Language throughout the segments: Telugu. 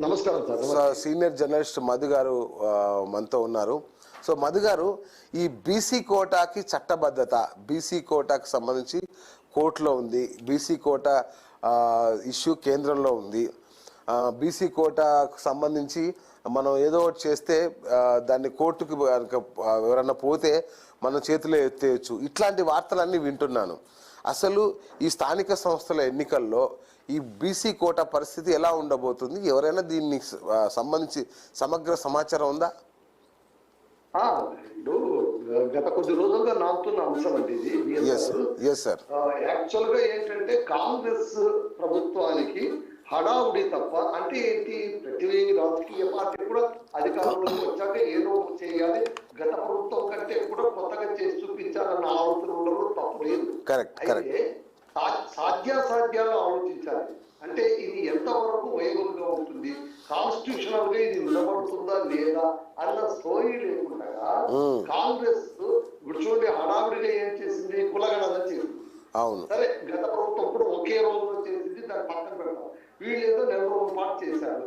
నమస్కారం సార్. సీనియర్ జర్నలిస్ట్ మధు గారు మనతో ఉన్నారు. సో మధు గారు, ఈ బీసీ కోటాకి చట్టబద్ధత, బీసీ కోటాకి సంబంధించి కోర్టులో ఉంది, బీసీ కోటా ఇష్యూ కేంద్రంలో ఉంది. బీసీ కోటాకు సంబంధించి మనం ఏదో ఒకటి చేస్తే దాన్ని కోర్టుకు ఎవరన్నా పోతే మన చేతిలో ఎత్తేయచ్చు. ఇట్లాంటి వార్తలన్నీ వింటున్నాను. అసలు ఈ స్థానిక సంస్థల ఎన్నికల్లో ఈ బీసీ కోటా పరిస్థితి ఎలా ఉండబోతుంది? ఎవరైనా దీన్ని సంబంధించి సమగ్ర సమాచారం ఉందా? గత కొద్ది రోజులుగా నాకుతున్న అంశం అండి ఇది. యాక్చువల్ గా ఏంటంటే కాంగ్రెస్ ప్రభుత్వానికి హడావుడి తప్ప, అంటే ఏంటి, ప్రతి రాజకీయ పార్టీ కూడా అధికారంలోకి వచ్చాక ఏదో ఒకటి చేయాలి, గత ప్రభుత్వం కంటే కూడా కొత్తగా చేసి చూపించాలన్న ఆలోచనలో తప్పు లేదు. అయితే సాధ్యాసాధ్యాలు ఆలోచించాలి. అంటే ఇది ఎంతవరకు వైబుల్గా ఉంటుంది, కాన్స్టిట్యూషనల్ గా ఇది నిలబడుతుందా లేదా అన్న సోయి లేకుండా కాంగ్రెస్ చూడండి హడావిడిగా ఏం చేసింది, కులగణన చేసింది. సరే, గత ప్రభుత్వం కూడా ఒకే రోజులో చేసింది, దాన్ని పక్కన పెడతాం. వీళ్ళు ఏదో నెల రోజుల పాటు చేశారు.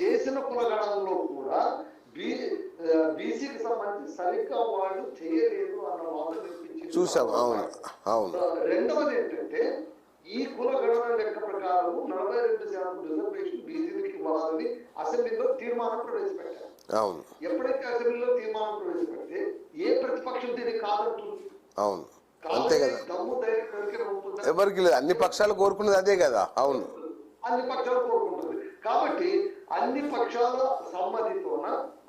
చేసిన కులగణనలో కూడా బీసీకి సంబంధించి సరిగ్గా వాళ్ళు చేయలేదు అన్న వాదన వినిపించింది. రెండవది ఏంటంటే, ఈ కులగణన లెక్క ప్రకారం 42% రిజర్వేషన్ బీసీలకి ఇవ్వాలని అసెంబ్లీలో తీర్మానం ప్రవేశపెట్టారు. ఎప్పుడైతే అసెంబ్లీలో తీర్మానం ప్రవేశపెడితే ఏ ప్రతిపక్షం దీనికి కాదంటుంది? అంతే కదా, ఎవరికి లేదు, అన్ని పక్షాలు కోరుకున్నది అదే కదా. అవును, అన్ని పక్షాలు కోరుకుంటుంది. కాబట్టి అన్ని పక్షాల సమ్మతితోన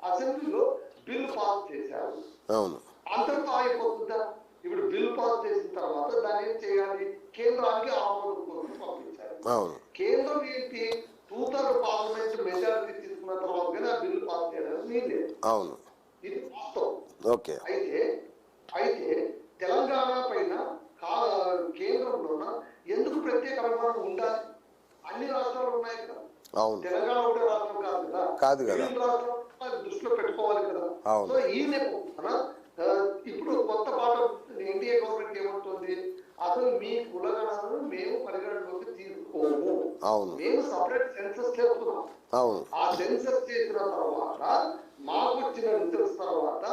అసెంబ్లీలో బిల్లు పాస్ చేశారు. అవును, అంతటితో అయిపోతుందా? ఇప్పుడు బిల్లు పాస్ చేసిన తర్వాత దాన్ని ఏం చేయాలి, కేంద్రానికి ఆమోదం కోసం పంపించారు. కేంద్రం ఏంటి, 2/3 పార్లమెంట్ మెజారిటీ తీసుకున్న తర్వాత కానీ ఆ బిల్లు పాస్ చేయడానికి వీల్లేదు. అవును, ఇది వాస్తవం. ఓకే. అయితే తెలంగాణ పైన కేంద్రంలోన ఎందుకు ప్రత్యేక అభిమానం ఉండాలి? అన్ని రాష్ట్రాలు ఉన్నాయి కదా, తెలంగాణ ఒకటే రాష్ట్రం కాదు కదా, రాష్ట్రం దృష్టిలో పెట్టుకోవాలి కదా. సో ఈ నేపథ్యంలో ఇప్పుడు కొత్త పాఠం ఎన్డీఏ గవర్నమెంట్ ఏమంటుంది, అసలు మీ కులగణనను మేము పరిగణలోకి తీసుకోము, మేము సపరేట్ సెన్సస్ చేస్తున్నాం. ఆ సెన్సస్ చేసిన తర్వాత మాకు వచ్చిన రిజల్ట్స్ తర్వాత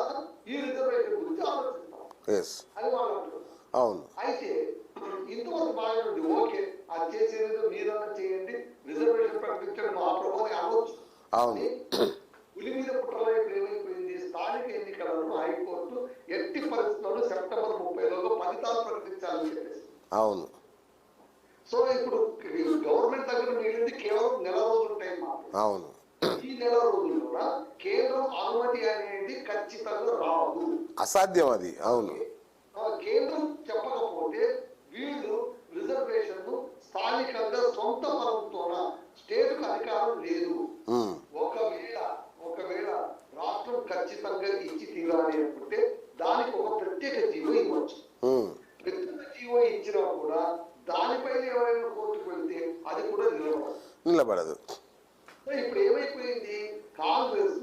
ఈ రిజర్వేషన్ గురించి ఆలోచిస్తాం అని వాళ్ళు అంటున్నారు. అయితే ఇంతవరకు బాగా ఉంది, ఓకే, అది చేసేది మీరన్నా చేయండి, రిజర్వేషన్ ప్రకటించండి, మా ప్రభుత్వం అనవచ్చు. పులి మీద పుట్టలో ఏమైపోయింది, స్థానిక ఎన్నికలను హైకోర్టు ఎట్టి పరిస్థితుల్లో సెప్టెంబర్ 30లోగా ఫలితాలు ప్రకటించాలని చెప్పేసి. సో ఇప్పుడు గవర్నమెంట్ దగ్గర మిగిలింది కేవలం నెల రోజుల టైం మాత్రం. ఈ నెల రోజుల్లో కేంద్రం అనుమతి అనేది ఖచ్చితంగా రాదు, అసాధ్యం అది. అవును, కేంద్రం చెప్పకపోతే వీళ్ళు రిజర్వేషన్ స్థానికంగా సొంత పరంతోన స్టేట్ కు అధికారం లేదు. ఒకవేళ రాష్ట్రం ఖచ్చితంగా ఇచ్చి తీరాలి అనుకుంటే దానికి ఒక ప్రత్యేక జీవో ఇవ్వచ్చు. ప్రత్యేక జీవో ఇచ్చినా కూడా దానిపైన ఎవరైనా కోర్టుకు వెళ్తే అది కూడా నిలబడదు. ఇప్పుడు ఏమైపోయింది, కాంగ్రెస్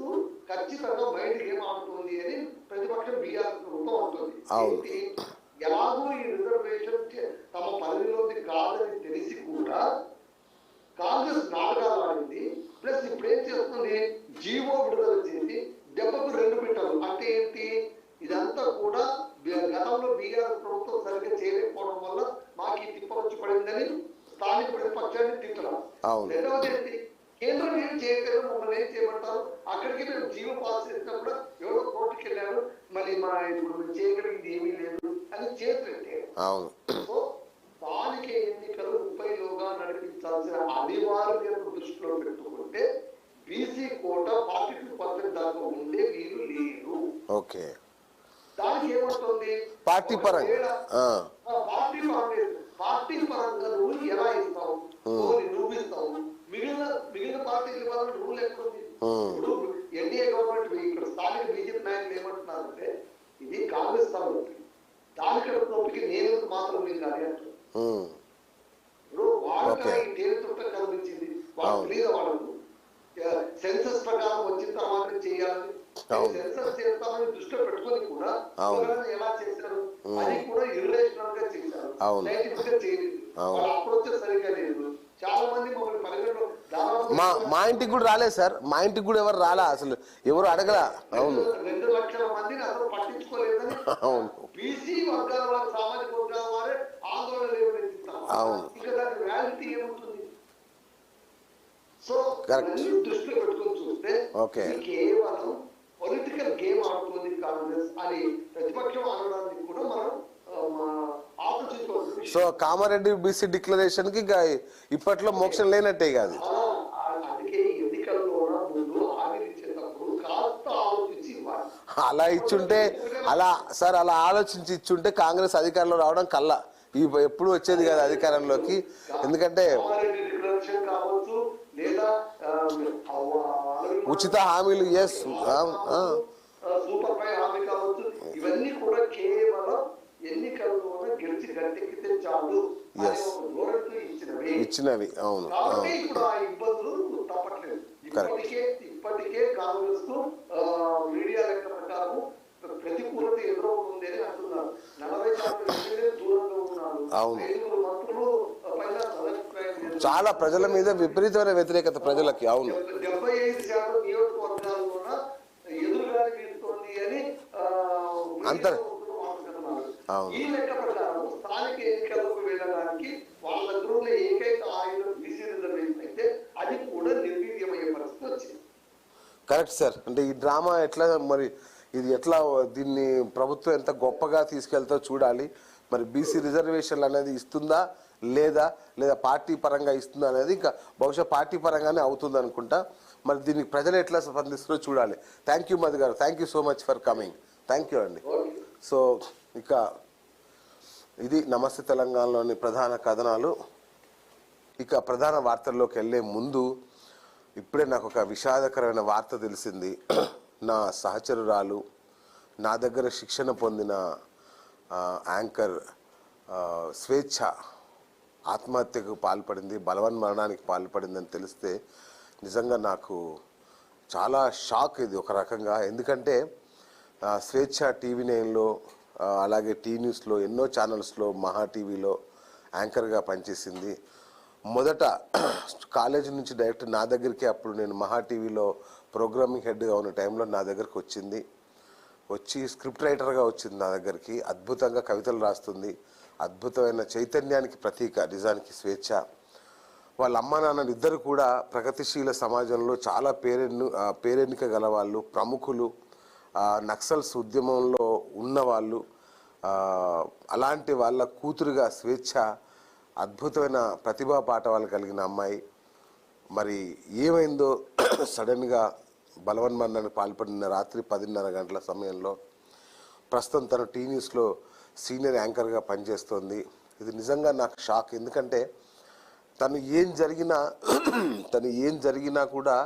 ఖచ్చితంగా మైండ్ గేమ్ ఆడుతుంది అని ప్రతిపక్షం బీఆర్ఎస్ ప్రభుత్వం అంటుంది. ఎలాగో ఈ రిజర్వేషన్ తమ పరిధిలోకి కాదని తెలిసి కూడా కాంగ్రెస్ నాటకాలు ఆడింది. ప్లస్ ఇప్పుడు ఏం చేస్తుంది, జీవో విడుదల చేసి దెబ్బకు 2 పిట్టలు. అంటే ఏంటి, ఇదంతా కూడా గతంలో బీఆర్ఎస్ ప్రభుత్వం సరిగ్గా చేయలేకపోవడం వల్ల మాకు ఈ తిప్ప వచ్చి పడిందని స్థానిక ప్రతిపక్షాన్ని తిట్టడం. రెండవది ఏంటి, కేంద్రం ఏం చేయలేదు, మమ్మల్ని ఏం చేయమంటారు, అక్కడికి మేము జీవో పాస్ చేసినప్పుడు ఎవరో కోర్టుకి వెళ్ళారు, మళ్ళీ ఇప్పుడు మేము చేయగలిగింది ఏమీ లేదు అని చేతులెట్టారు. సో స్థానిక ఎన్నికలు 30లోగా నడిపించాల్సిన అనివార్యతను దృష్టిలో పెట్టుకుంటే బీసీ కోట 42% దాకా ఉండే వీలు లేరు. దానికి ఏమవుతుంది, పార్టీ పరంగా నువ్వు ఎలా ఇస్తావు, నువ్వు ఇస్తావు, మిగిలిన పార్టీలు ఇవ్వాలని రూల్ ఎక్కడుంది? ఇప్పుడు ఎన్డీఏ గవర్నమెంట్ ఇక్కడ స్థానిక బీజేపీ నాయకులు ఏమంటున్నారంటే ఇది కాంగ్రెస్ స్థానం, దానికి నొప్పికి నేను మాత్రం నేను అది అంటారు. ఇప్పుడు వాళ్ళకి తేలితోట కనిపించింది, వాళ్ళు తెలియదు, వాళ్ళకు సెన్సస్ ప్రకారం వచ్చిన తర్వాత చేయాలని, సెన్సస్ చేస్తామని దృష్టిలో పెట్టుకొని కూడా ఎలా చేశారు, అది కూడా ఇర్రేషనల్ గా చేశారు, నైతికంగా చేయలేదు. వాళ్ళు అప్పుడు వచ్చే సరిగ్గా లేదు, చాలా మంది మమ్మల్ని పరిగణలో దాదాపు మా ఇంటికి కూడా రాలేదు సార్, మా ఇంటికి కూడా ఎవరు రాలా, అసలు ఎవరు అడగలా. అవును 2 లక్షల మందిని అసలు పట్టించుకోలేదని అవును బీసీ వర్గాల వారు, సామాజిక వర్గాల వారే ఆందోళన లేవనెత్తుతారు. అవును. ఇంకా దాని వ్యాలిటీ ఏముంటుంది? So Correct. అన్ని దృష్టిలో పెట్టుకొని చూస్తే Okay. ఇది కేవలం పొలిటికల్ గేమ్ ఆడుతుంది కాంగ్రెస్ అని ప్రతిపక్షం అనడానికి కూడా మనం ఆలోచించుకోవచ్చు. సో కామారెడ్డి బీసీ డిక్లరేషన్ కి ఇప్పట్లో మోక్షం లేనట్టే కాదు. అందుకే ఎన్నికల్లోన ముందు హామీలు ఇచ్చేటప్పుడు కాస్త ఆలోచించి ఇవ్వాలి. అలా ఇచ్చుంటే సార్ అలా ఆలోచించి ఇచ్చుంటే కాంగ్రెస్ అధికారంలో రావడం కల్లా ఎప్పుడు వచ్చేది కాదు అధికారంలోకి. ఎందుకంటే కావచ్చు లేదా ఉచిత హామీలు, ఎస్ సూపర్ ఫైవ్ హామీ కావచ్చు, ఇవన్నీ కూడా కేవలం ఎన్నికల్లోనే గెలిచి గట్టెక్కితే చాలు ఇచ్చినవి. అవును కాబట్టి ఇప్పుడు ఆ ఇబ్బందులు తప్పట్లేదు. ఇప్పటికే కాంగ్రెస్ కు మీడియా లెక్క ప్రకారం ప్రతికూలత ఎదురవుతుంది అని అంటున్నారు. 40% దూరంగా ఉన్నారు. అవును. 5 మంత్రులు పైన చాలా ప్రజల మీద విపరీతమైన వ్యతిరేకత ప్రజలకి. అవును 75% నియోజకవర్గాల్లోన ఎదురుగాలి వీరుతోంది అని ఈ లెక్క ప్రకారం స్థానిక ఎన్నికలకు వెళ్ళడానికి వాళ్ళ దగ్గర ఉన్న ఏకైక ఆయుధం బీసీ రిజర్వేషన్ అయితే అది కూడా నిర్వీర్యమయ్యే పరిస్థితి వచ్చింది. Correct sir. అంటే ఈ డ్రామా ఎట్లా మరి ఇది ఎట్లా దీన్ని ప్రభుత్వం ఎంత గొప్పగా తీసుకెళ్తా చూడాలి. మరి బీసీ రిజర్వేషన్లు అనేది ఇస్తుందా లేదా పార్టీ పరంగా ఇస్తుందా అనేది ఇంకా బహుశా పార్టీ పరంగానే అవుతుంది అనుకుంటా. మరి దీనికి ప్రజలు ఎట్లా స్పందిస్తారో చూడాలి. థ్యాంక్ యూ మధు గారు, thank you so much for coming. Thank you అండి. సో ఇక ఇది నమస్తే తెలంగాణలోని ప్రధాన కథనాలు. ఇక ప్రధాన వార్తల్లోకి వెళ్ళే ముందు ఇప్పుడే నాకు ఒక విషాదకరమైన వార్త తెలిసింది. నా సహచరురాలు, నా దగ్గర శిక్షణ పొందిన యాంకర్ స్వేచ్ఛ ఆత్మహత్యకు పాల్పడింది, బలవన్మరణానికి పాల్పడిందని తెలిస్తే నిజంగా నాకు చాలా షాక్ ఇది ఒక రకంగా. ఎందుకంటే స్వేచ్ఛ టీవీ9లో అలాగే టీ న్యూస్లో ఎన్నో ఛానల్స్లో మహా టీవీలో యాంకర్గా పనిచేసింది. మొదట కాలేజీ నుంచి డైరెక్ట్ నా దగ్గరికి, అప్పుడు నేను మహా టీవీలో ప్రోగ్రామింగ్ హెడ్గా ఉన్న టైంలో నా దగ్గరికి వచ్చింది. వచ్చి స్క్రిప్ట్ రైటర్గా వచ్చింది నా దగ్గరికి. అద్భుతంగా కవితలు రాస్తుంది. అద్భుతమైన చైతన్యానికి ప్రతీక నిజానికి స్వేచ్ఛ. వాళ్ళ అమ్మ నాన్నలు ఇద్దరు కూడా ప్రగతిశీల సమాజంలో చాలా పేరెన్నిక గలవాళ్ళు, ప్రముఖులు, నక్సల్స్ ఉద్యమంలో ఉన్నవాళ్ళు. అలాంటి వాళ్ళ కూతురుగా స్వేచ్ఛ అద్భుతమైన ప్రతిభా పాఠవాలు కలిగిన అమ్మాయి. మరి ఏమైందో సడన్గా బలవన్మరణానికి పాల్పడిన రాత్రి 10:30 గంటల సమయంలో ప్రస్తుతం తను టీ న్యూస్లో సీనియర్ యాంకర్గా పనిచేస్తోంది. ఇది నిజంగా నాకు షాక్. ఎందుకంటే తను ఏం జరిగినా కూడా